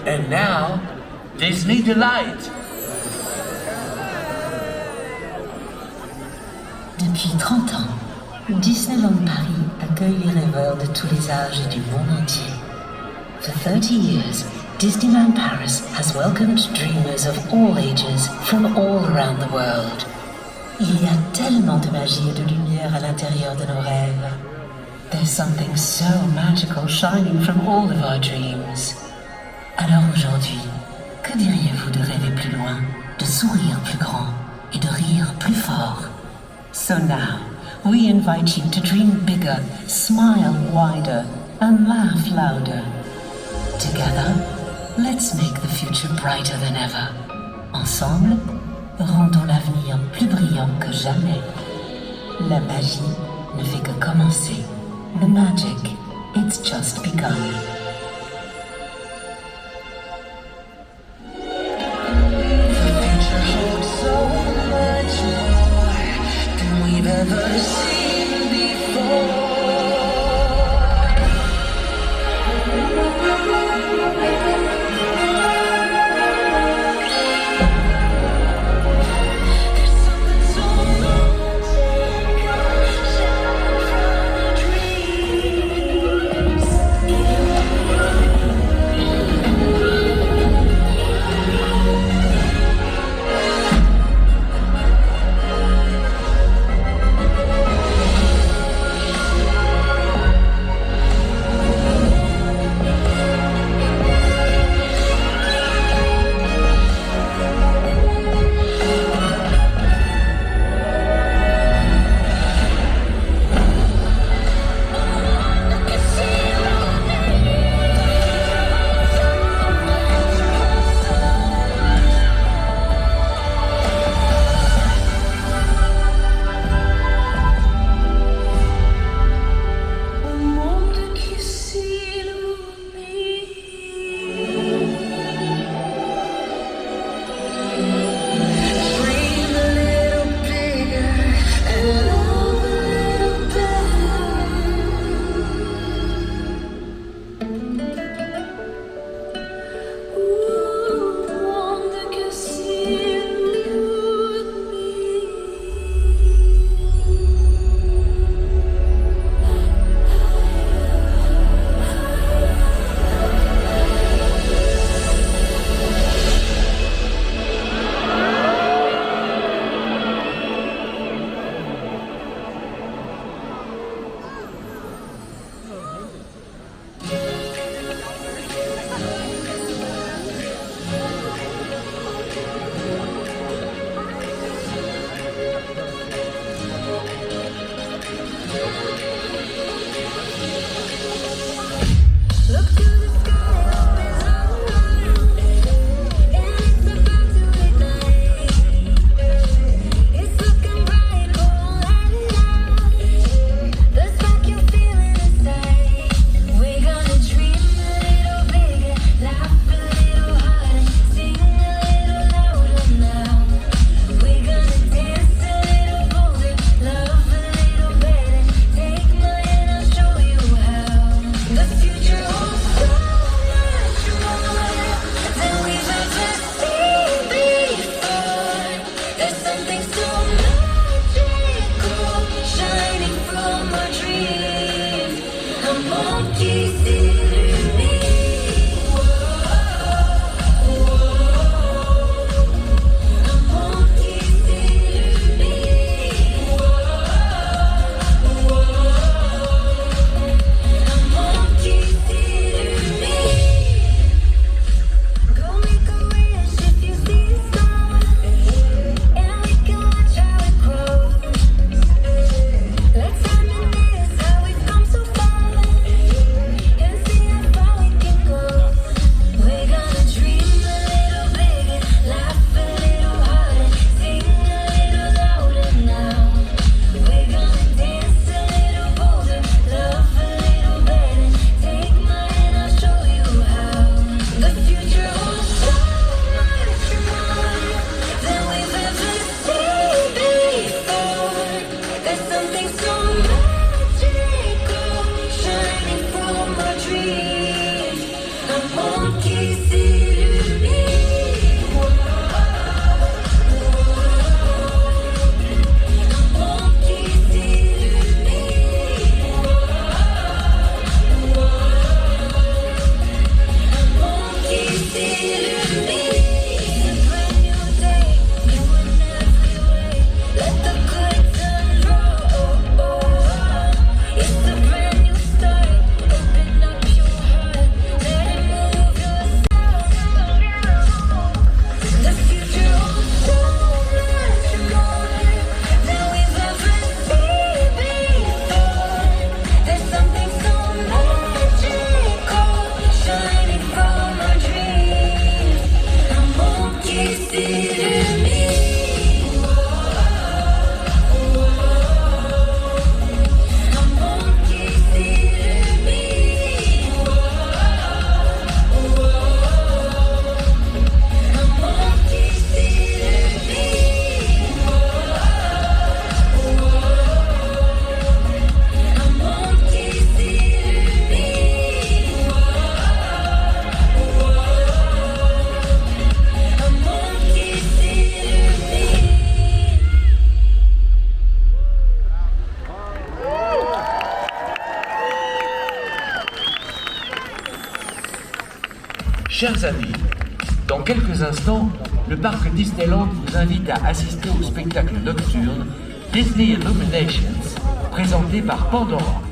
And now, Disney Delight. Depuis 30 ans, Disneyland Paris accueille les rêveurs de tous les âges et du monde entier. For 30 years, Disneyland Paris has welcomed dreamers of all ages from all around the world. Il y a tellement de magie et de lumière à l'intérieur de nos rêves. There's something so magical shining from all of our dreams. Alors aujourd'hui, que diriez-vous de rêver plus loin, de sourire plus grand et de rire plus fort? So now, we invite you to dream bigger, smile wider, and laugh louder. Together, let's make the future brighter than ever. Ensemble, rendons l'avenir plus brillant que jamais. La magie ne fait que commencer. The magic, it's just begun. The future holds so much more than we've ever seen before. Chers amis, dans quelques instants, le parc Disneyland vous invite à assister au spectacle nocturne Disney Illuminations, présenté par Pandora.